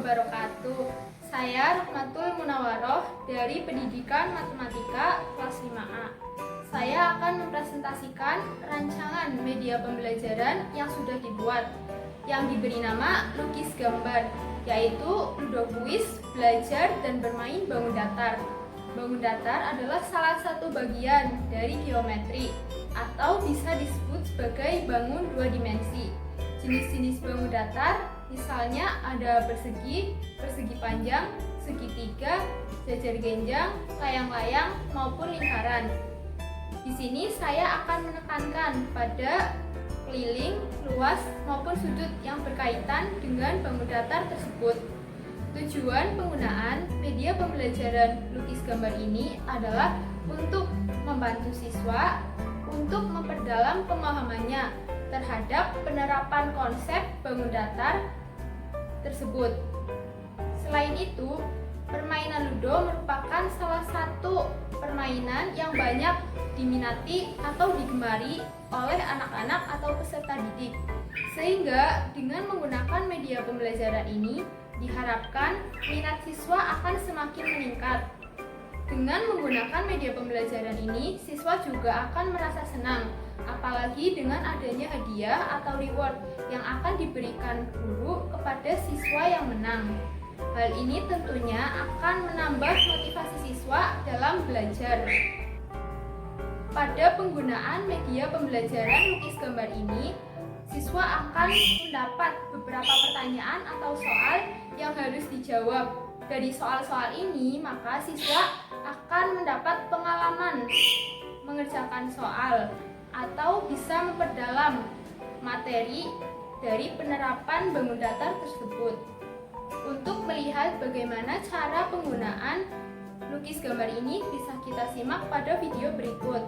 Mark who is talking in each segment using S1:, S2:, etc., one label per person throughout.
S1: wabarakatuh. Saya Rukmatul Munawaroh dari Pendidikan Matematika kelas 5A. Saya akan mempresentasikan rancangan media pembelajaran yang sudah dibuat, yang diberi nama Lukis Gambar, yaitu Ludo Kuis, Belajar dan Bermain Bangun Datar. Bangun datar adalah salah satu bagian dari geometri, atau bisa disebut sebagai bangun dua dimensi. Jenis-jenis bangun datar misalnya ada persegi, persegi panjang, segitiga, jajar genjang, layang-layang maupun lingkaran. Di sini saya akan menekankan pada keliling, luas maupun sudut yang berkaitan dengan bangun datar tersebut. Tujuan penggunaan media pembelajaran lukis gambar ini adalah untuk membantu siswa untuk memperdalam pemahamannya terhadap penerapan konsep bangun datar tersebut. Selain itu, permainan ludo merupakan salah satu permainan yang banyak diminati atau digemari oleh anak-anak atau peserta didik. Sehingga dengan menggunakan media pembelajaran ini, diharapkan minat siswa akan semakin meningkat. Dengan menggunakan media pembelajaran ini, siswa juga akan merasa senang, apalagi dengan adanya hadiah atau reward yang akan diberikan guru kepada siswa yang menang. Hal ini tentunya akan menambah motivasi siswa dalam belajar. Pada penggunaan media pembelajaran lukis gambar ini, siswa akan mendapat beberapa pertanyaan atau soal yang harus dijawab. Dari soal-soal ini, maka siswa akan mendapat pengalaman mengerjakan soal atau bisa memperdalam materi dari penerapan bangun datar tersebut. Untuk melihat bagaimana cara penggunaan lukis gambar ini bisa kita simak pada video berikut.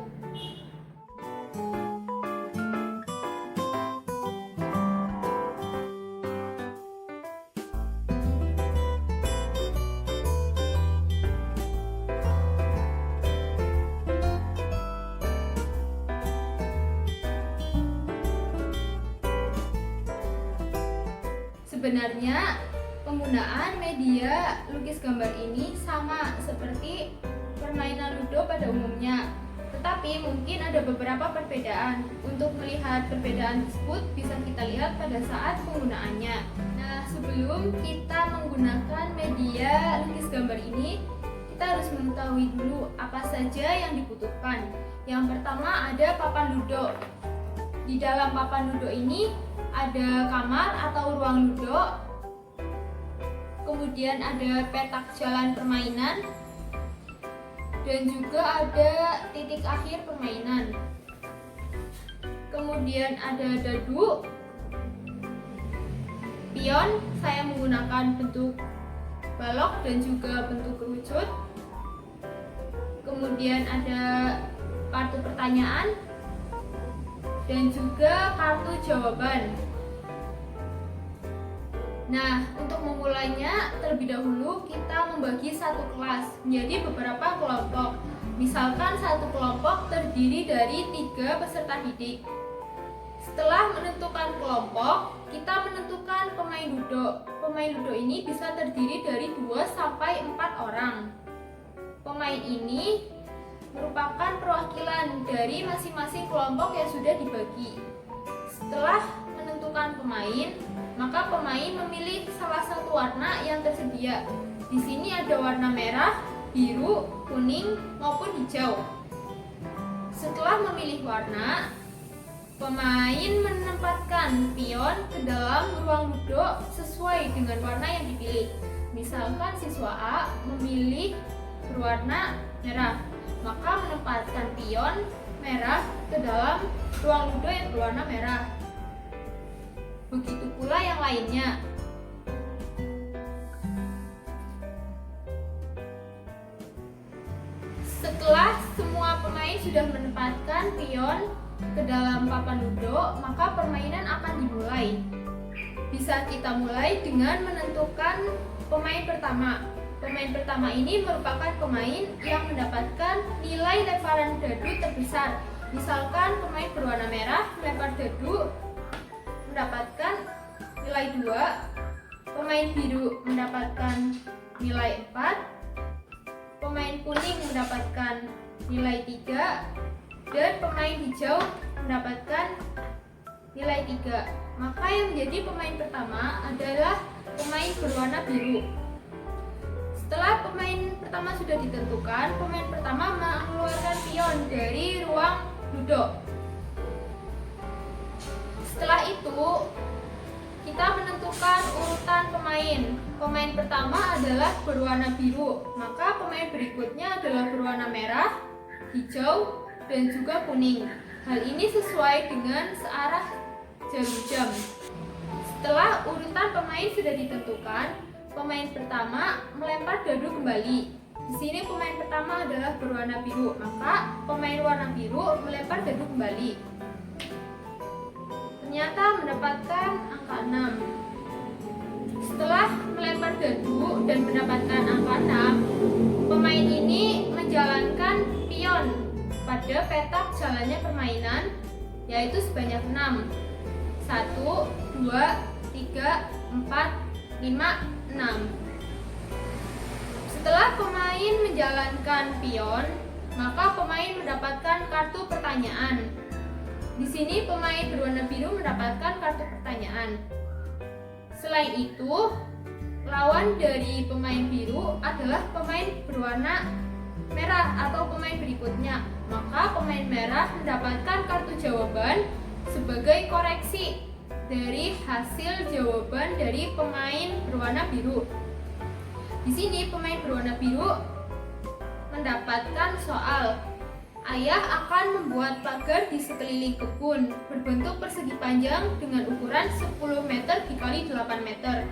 S1: Sebenarnya penggunaan media lukis gambar ini sama seperti permainan ludo pada umumnya, tetapi mungkin ada beberapa perbedaan. Untuk melihat perbedaan tersebut bisa kita lihat pada saat penggunaannya. Nah, sebelum kita menggunakan media lukis gambar ini, kita harus mengetahui dulu apa saja yang dibutuhkan. Yang pertama ada papan ludo. Di dalam papan ludo ini ada kamar atau ruang ludo, kemudian ada petak jalan permainan, dan juga ada titik akhir permainan. Kemudian ada dadu, pion, saya menggunakan bentuk balok dan juga bentuk kerucut. Kemudian ada kartu pertanyaan dan juga kartu jawaban. Nah, untuk memulainya terlebih dahulu kita membagi satu kelas menjadi beberapa kelompok. Misalkan satu kelompok terdiri dari 3 peserta didik. Setelah menentukan kelompok, kita menentukan pemain ludo. Pemain ludo ini bisa terdiri dari 2 sampai 4 orang. Pemain ini merupakan perwakilan dari masing-masing kelompok yang sudah dibagi. Setelah menentukan pemain, maka pemain memilih salah satu warna yang tersedia. Di sini ada warna merah, biru, kuning, maupun hijau. Setelah memilih warna, pemain menempatkan pion ke dalam ruang ludo sesuai dengan warna yang dipilih. Misalkan siswa A memilih berwarna merah, maka menempatkan pion merah ke dalam ruang ludo yang berwarna merah. Begitu pula yang lainnya. Setelah semua pemain sudah menempatkan pion ke dalam papan ludo, maka permainan akan dimulai. Bisa kita mulai dengan menentukan pemain pertama. Pemain pertama ini merupakan pemain yang mendapatkan nilai lemparan dadu terbesar. Misalkan pemain berwarna merah melempar dadu mendapatkan nilai 2, pemain biru mendapatkan nilai 4, pemain kuning mendapatkan nilai 3, dan pemain hijau mendapatkan nilai 3. Maka yang menjadi pemain pertama adalah pemain berwarna biru. Setelah pemain pertama sudah ditentukan, pemain pertama mengeluarkan pion dari ruang duduk. Setelah itu, kita menentukan urutan pemain. Pemain pertama adalah berwarna biru, maka pemain berikutnya adalah berwarna merah, hijau, dan juga kuning. Hal ini sesuai dengan searah jarum jam. Setelah urutan pemain sudah ditentukan, pemain pertama melempar dadu kembali. Di sini pemain pertama adalah berwarna biru, maka pemain warna biru melempar dadu kembali. Ternyata mendapatkan angka 6. Setelah melempar dadu dan mendapatkan angka 6, pemain ini menjalankan pion pada petak jalannya permainan, yaitu sebanyak 6. 1, 2, 3, 4, 5, 6. Setelah pemain menjalankan pion, maka pemain mendapatkan kartu pertanyaan. Di sini pemain berwarna biru mendapatkan kartu pertanyaan. Selain itu, lawan dari pemain biru adalah pemain berwarna merah atau pemain berikutnya. Maka pemain merah mendapatkan kartu jawaban sebagai koreksi dari hasil jawaban dari pemain berwarna biru. Di sini pemain berwarna biru mendapatkan soal, ayah akan membuat pagar di sekeliling kebun berbentuk persegi panjang dengan ukuran 10 meter dikali 8 meter.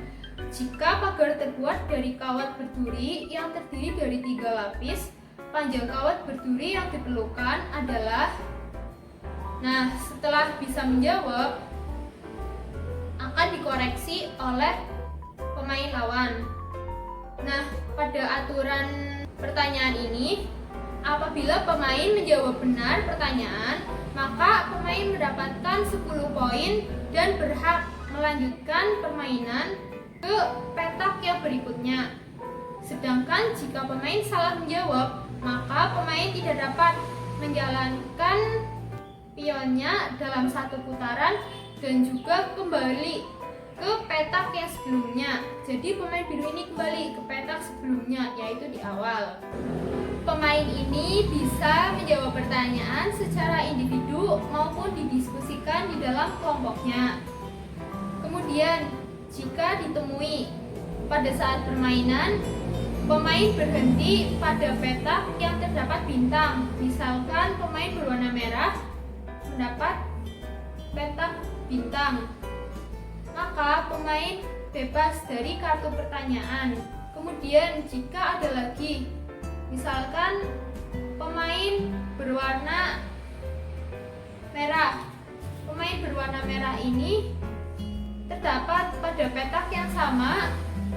S1: Jika pagar terbuat dari kawat berduri yang terdiri dari 3 lapis, panjang kawat berduri yang diperlukan adalah... Nah, setelah bisa menjawab, akan dikoreksi oleh pemain lawan. Nah, pada aturan pertanyaan ini, apabila pemain menjawab benar pertanyaan, maka pemain mendapatkan 10 poin dan berhak melanjutkan permainan ke petak yang berikutnya. Sedangkan jika pemain salah menjawab, maka pemain tidak dapat menjalankan pionnya dalam satu putaran dan juga kembali ke petak yang sebelumnya. Jadi pemain biru ini kembali ke petak sebelumnya, yaitu di awal. Pemain ini bisa menjawab pertanyaan secara individu maupun didiskusikan di dalam kelompoknya. Kemudian, jika ditemui pada saat permainan, pemain berhenti pada petak yang terdapat bintang. Misalkan pemain berwarna merah mendapat petak bintang, maka pemain bebas dari kartu pertanyaan. Kemudian jika ada lagi, misalkan pemain berwarna merah, pemain berwarna merah ini terdapat pada petak yang sama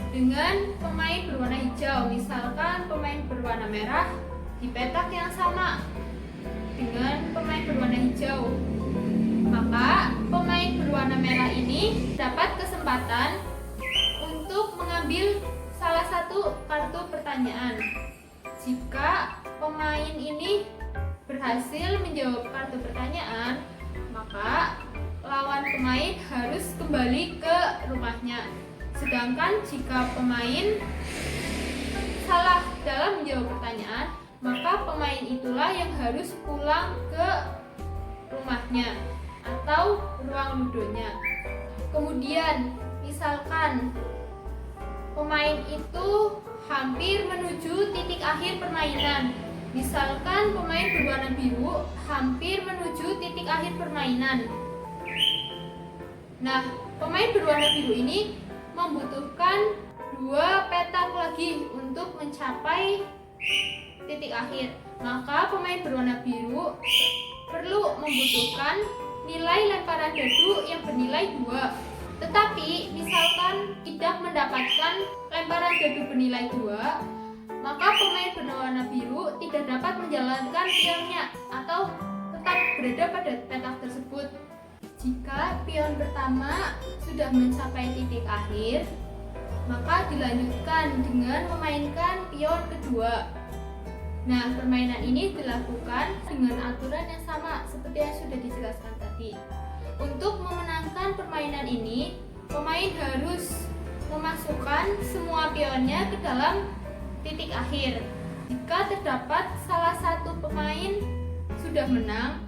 S1: dengan pemain berwarna hijau. Misalkan pemain berwarna merah di petak yang sama dengan pemain berwarna hijau, maka pemain berwarna merah ini dapat kesempatan untuk mengambil salah satu kartu pertanyaan. Jika pemain ini berhasil menjawab kartu pertanyaan, maka lawan pemain harus kembali ke rumahnya. Sedangkan jika pemain salah dalam menjawab pertanyaan, maka pemain itulah yang harus pulang ke rumahnya atau ruang ludonnya. Kemudian, misalkan pemain itu hampir menuju titik akhir permainan. Misalkan pemain berwarna biru hampir menuju titik akhir permainan. Nah, pemain berwarna biru ini membutuhkan 2 petak lagi untuk mencapai titik akhir. Maka pemain berwarna biru perlu membutuhkan nilai lemparan dadu yang bernilai 2. Tetapi misalkan tidak mendapatkan lemparan dadu bernilai 2, maka pemain berwarna biru tidak dapat menjalankan pionnya atau tetap berada pada petak tersebut. Jika pion pertama sudah mencapai titik akhir, maka dilanjutkan dengan memainkan pion kedua. Nah, permainan ini dilakukan dengan aturan yang sama seperti yang sudah dijelaskan tadi. Untuk memenangkan permainan ini, pemain harus memasukkan semua pionnya ke dalam titik akhir. Jika terdapat salah satu pemain sudah menang,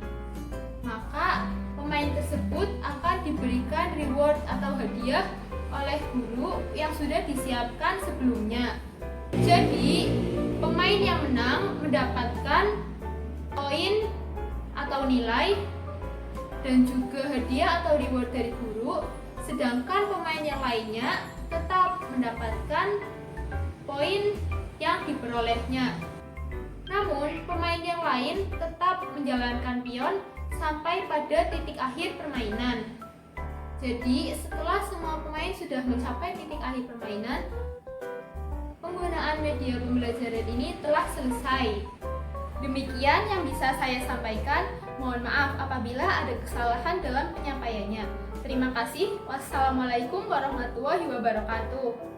S1: maka pemain tersebut akan diberikan reward atau hadiah oleh guru yang sudah disiapkan sebelumnya. Jadi, pemain yang menang mendapatkan poin atau nilai dan juga hadiah atau reward dari guru, sedangkan pemain yang lainnya tetap mendapatkan poin yang diperolehnya. Namun, pemain yang lain tetap menjalankan pion sampai pada titik akhir permainan. Jadi, setelah semua pemain sudah mencapai titik akhir permainan, penggunaan media pembelajaran ini telah selesai. Demikian yang bisa saya sampaikan. Mohon maaf apabila ada kesalahan dalam penyampaiannya. Terima kasih. Wassalamualaikum warahmatullahi wabarakatuh.